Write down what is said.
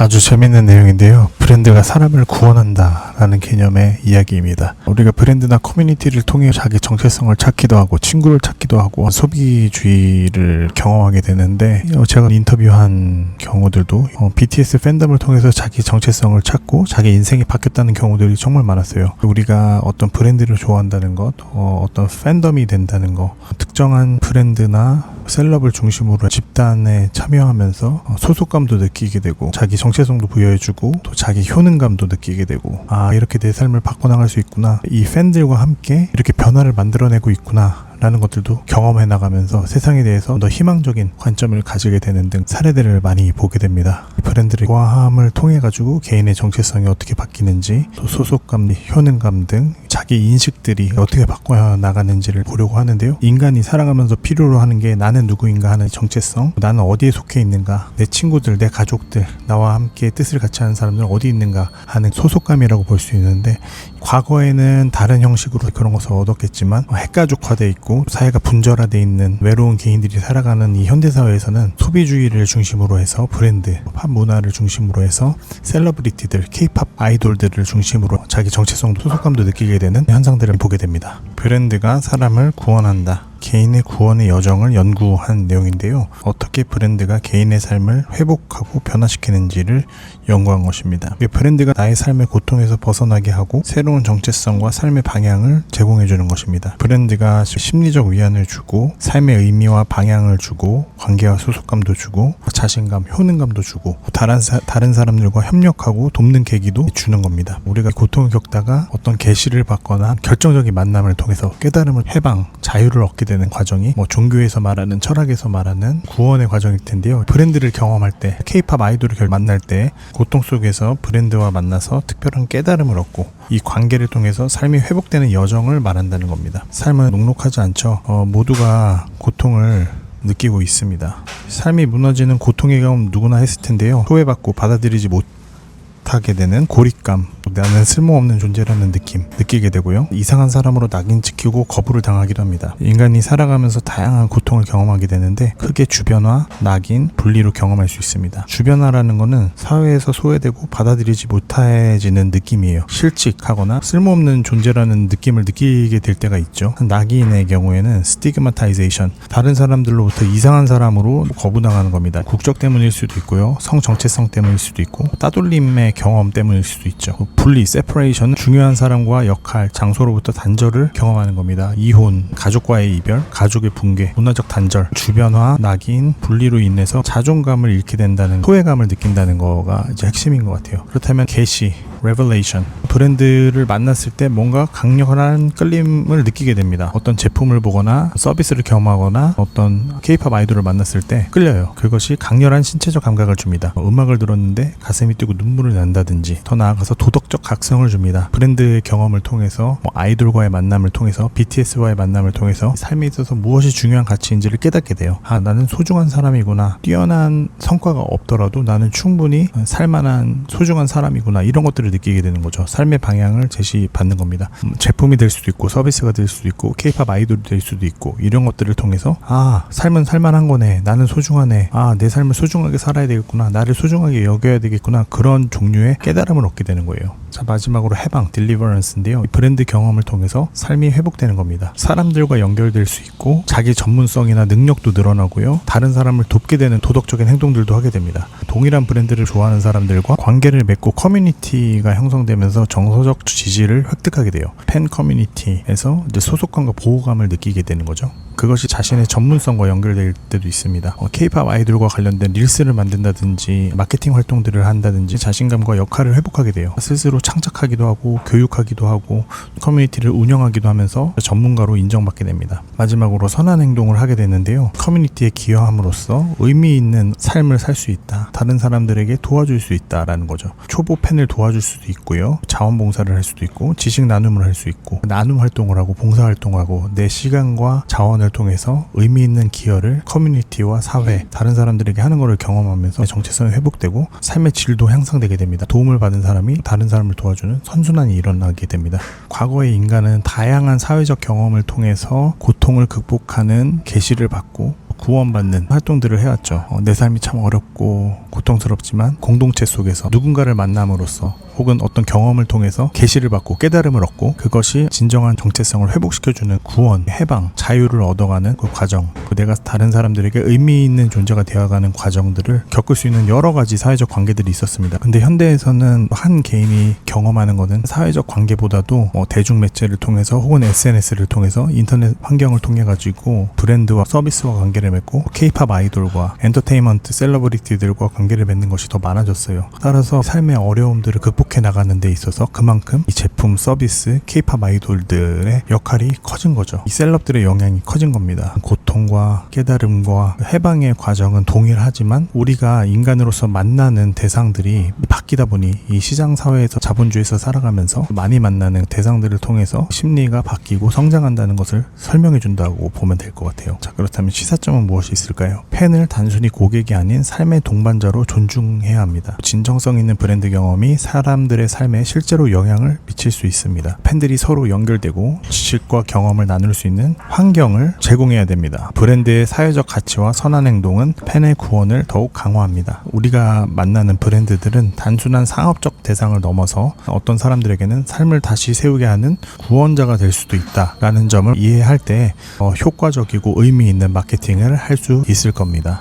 아주 재밌는 내용인데요. 브랜드가 사람을 구원한다 라는 개념의 이야기입니다. 우리가 브랜드나 커뮤니티를 통해 자기 정체성을 찾기도 하고 친구를 찾기도 하고 소비주의를 경험하게 되는데, 제가 인터뷰한 경우들도 BTS 팬덤을 통해서 자기 정체성을 찾고 자기 인생이 바뀌었다는 경우들이 정말 많았어요. 우리가 어떤 브랜드를 좋아한다는 것, 어떤 팬덤이 된다는 것, 특정한 브랜드나 셀럽을 중심으로 집단에 참여하면서 소속감도 느끼게 되고 자기 정체성도 부여해주고 또 자기 효능감도 느끼게 되고, 이렇게 내 삶을 바꿔나갈 수 있구나, 이 팬들과 함께 이렇게 변화를 만들어내고 있구나 라는 것들도 경험해 나가면서 세상에 대해서 더 희망적인 관점을 가지게 되는 등 사례들을 많이 보게 됩니다. 브랜드를 과함을 통해 가지고 개인의 정체성이 어떻게 바뀌는지, 또 소속감, 효능감 등 자기 인식들이 어떻게 바꿔 나가는지를 보려고 하는데요. 인간이 살아가면서 필요로 하는 게 나는 누구인가 하는 정체성, 나는 어디에 속해 있는가, 내 친구들, 내 가족들, 나와 함께 뜻을 같이 하는 사람들은 어디 있는가 하는 소속감이라고 볼 수 있는데, 과거에는 다른 형식으로 그런 것을 얻었겠지만 핵가족화되어 있고 사회가 분절화되어 있는 외로운 개인들이 살아가는 이 현대사회에서는 소비주의를 중심으로 해서 브랜드, 팝 문화를 중심으로 해서 셀러브리티들, 케이팝 아이돌들을 중심으로 자기 정체성도 소속감도 느끼게 되는 현상들을 보게 됩니다. 브랜드가 사람을 구원한다. 개인의 구원의 여정을 연구한 내용인데요. 어떻게 브랜드가 개인의 삶을 회복하고 변화시키는지를 연구한 것입니다. 브랜드가 나의 삶의 고통에서 벗어나게 하고 새로운 정체성과 삶의 방향을 제공해주는 것입니다. 브랜드가 심리적 위안을 주고 삶의 의미와 방향을 주고 관계와 소속감도 주고 자신감, 효능감도 주고 다른 사람들과 협력하고 돕는 계기도 주는 겁니다. 우리가 고통을 겪다가 어떤 계시를 받거나 결정적인 만남을 통해서 깨달음을, 해방, 자유를 얻게 되는 과정이 종교에서 말하는, 철학에서 말하는 구원의 과정일 텐데요. 브랜드를 경험할 때, 케이팝 아이돌을 만날 때 고통 속에서 브랜드와 만나서 특별한 깨달음을 얻고 이 관계를 통해서 삶이 회복되는 여정을 말한다는 겁니다. 삶은 녹록하지 않죠. 모두가 고통을 느끼고 있습니다. 삶이 무너지는 고통의 경험 누구나 했을 텐데요. 소외받고 받아들이지 못하게 되는 고립감, 나는 쓸모없는 존재라는 느낌 느끼게 되고요. 이상한 사람으로 낙인 찍히고 거부를 당하기도 합니다. 인간이 살아가면서 다양한 고통을 경험하게 되는데 크게 주변화, 낙인, 분리로 경험할 수 있습니다. 주변화라는 거는 사회에서 소외되고 받아들이지 못해지는 느낌이에요. 실직하거나 쓸모없는 존재라는 느낌을 느끼게 될 때가 있죠. 낙인의 경우에는 스티그마타이제이션, 다른 사람들로부터 이상한 사람으로 거부당하는 겁니다. 국적 때문일 수도 있고요, 성 정체성 때문일 수도 있고, 따돌림의 경험 때문일 수도 있죠. 분리, 세퍼레이션은 중요한 사람과 역할, 장소로부터 단절을 경험하는 겁니다. 이혼, 가족과의 이별, 가족의 붕괴, 문화적 단절, 주변화, 낙인, 분리로 인해서 자존감을 잃게 된다는, 소외감을 느낀다는 거가 이제 핵심인 것 같아요. 그렇다면 계시, 레벨레이션, 브랜드를 만났을 때 뭔가 강력한 끌림을 느끼게 됩니다. 어떤 제품을 보거나 서비스를 경험하거나 어떤 케이팝 아이돌을 만났을 때 끌려요. 그것이 강렬한 신체적 감각을 줍니다. 음악을 들었는데 가슴이 뛰고 눈물을 난다든지, 더 나아가서 도덕적 각성을 줍니다. 브랜드의 경험을 통해서, 아이돌과의 만남을 통해서, BTS와의 만남을 통해서 삶에 있어서 무엇이 중요한 가치인지를 깨닫게 돼요. 나는 소중한 사람이구나, 뛰어난 성과가 없더라도 나는 충분히 살만한 소중한 사람이구나, 이런 것들을 느끼게 되는 거죠. 삶의 방향을 제시받는 겁니다. 제품이 될 수도 있고 서비스가 될 수도 있고 케이팝 아이돌이 될 수도 있고, 이런 것들을 통해서 삶은 살만한 거네, 나는 소중하네, 내 삶을 소중하게 살아야 되겠구나, 나를 소중하게 여겨야 되겠구나, 그런 종류의 깨달음을 얻게 되는 거예요. 자, 마지막으로 해방, 딜리버런스인데요. 브랜드 경험을 통해서 삶이 회복되는 겁니다. 사람들과 연결될 수 있고 자기 전문성이나 능력도 늘어나고요, 다른 사람을 돕게 되는 도덕적인 행동들도 하게 됩니다. 동일한 브랜드를 좋아하는 사람들과 관계를 맺고 커뮤니티가 형성되면서 정서적 지지를 획득하게 돼요. 팬 커뮤니티에서 이제 소속감과 보호감을 느끼게 되는 거죠. 그것이 자신의 전문성과 연결될 때도 있습니다. 케이팝 아이돌과 관련된 릴스를 만든다든지 마케팅 활동들을 한다든지 자신감과 역할을 회복하게 돼요. 스스로 창작하기도 하고 교육하기도 하고 커뮤니티를 운영하기도 하면서 전문가로 인정받게 됩니다. 마지막으로 선한 행동을 하게 되는데요. 커뮤니티에 기여함으로써 의미 있는 삶을 살 수 있다, 다른 사람들에게 도와줄 수 있다라는 거죠. 초보 팬을 도와줄 수도 있고요, 자원봉사를 할 수도 있고, 지식 나눔을 할 수 있고, 나눔 활동을 하고 봉사 활동을 하고, 내 시간과 자원을 통해서 의미 있는 기여를 커뮤니티와 사회, 다른 사람들에게 하는 것을 경험하면서 정체성이 회복되고 삶의 질도 향상되게 됩니다. 도움을 받은 사람이 다른 사람을 도와주는 선순환이 일어나게 됩니다. 과거의 인간은 다양한 사회적 경험을 통해서 고통을 극복하는 계시를 받고 구원받는 활동들을 해왔죠. 내 삶이 참 어렵고 고통스럽지만 공동체 속에서 누군가를 만남으로써 혹은 어떤 경험을 통해서 계시를 받고 깨달음을 얻고 그것이 진정한 정체성을 회복시켜주는 구원, 해방, 자유를 얻어가는 그 과정, 내가 다른 사람들에게 의미 있는 존재가 되어가는 과정들을 겪을 수 있는 여러 가지 사회적 관계들이 있었습니다. 근데 현대에서는 한 개인이 경험하는 것은 사회적 관계보다도 대중매체를 통해서 혹은 SNS를 통해서 인터넷 환경을 통해 가지고 브랜드와 서비스와 관계를 맺고 K-팝 아이돌과 엔터테인먼트 셀러브리티들과 관계를 맺는 것이 더 많아졌어요. 따라서 삶의 어려움들을 극복해 나가는 데 있어서 그만큼 이 제품, 서비스, K-팝 아이돌들의 역할이 커진 거죠. 이 셀럽들의 영향이 커진 겁니다. 고통과 깨달음과 해방의 과정은 동일하지만 우리가 인간으로서 만나는 대상들이 바뀌다 보니 이 시장 사회에서 자본주의에서 살아가면서 많이 만나는 대상들을 통해서 심리가 바뀌고 성장한다는 것을 설명해 준다고 보면 될 것 같아요. 자, 그렇다면 시사점은 무엇이 있을까요? 팬을 단순히 고객이 아닌 삶의 동반자로 존중해야 합니다. 진정성 있는 브랜드 경험이 사람들의 삶에 실제로 영향을 미칠 수 있습니다. 팬들이 서로 연결되고 지식과 경험을 나눌 수 있는 환경을 제공해야 됩니다. 브랜드의 사회적 가치와 선한 행동은 팬의 구원을 더욱 강화합니다. 우리가 만나는 브랜드들은 단순한 상업적 대상을 넘어서 어떤 사람들에게는 삶을 다시 세우게 하는 구원자가 될 수도 있다라는 점을 이해할 때 효과적이고 의미 있는 마케팅을 할 수 있을 겁니다.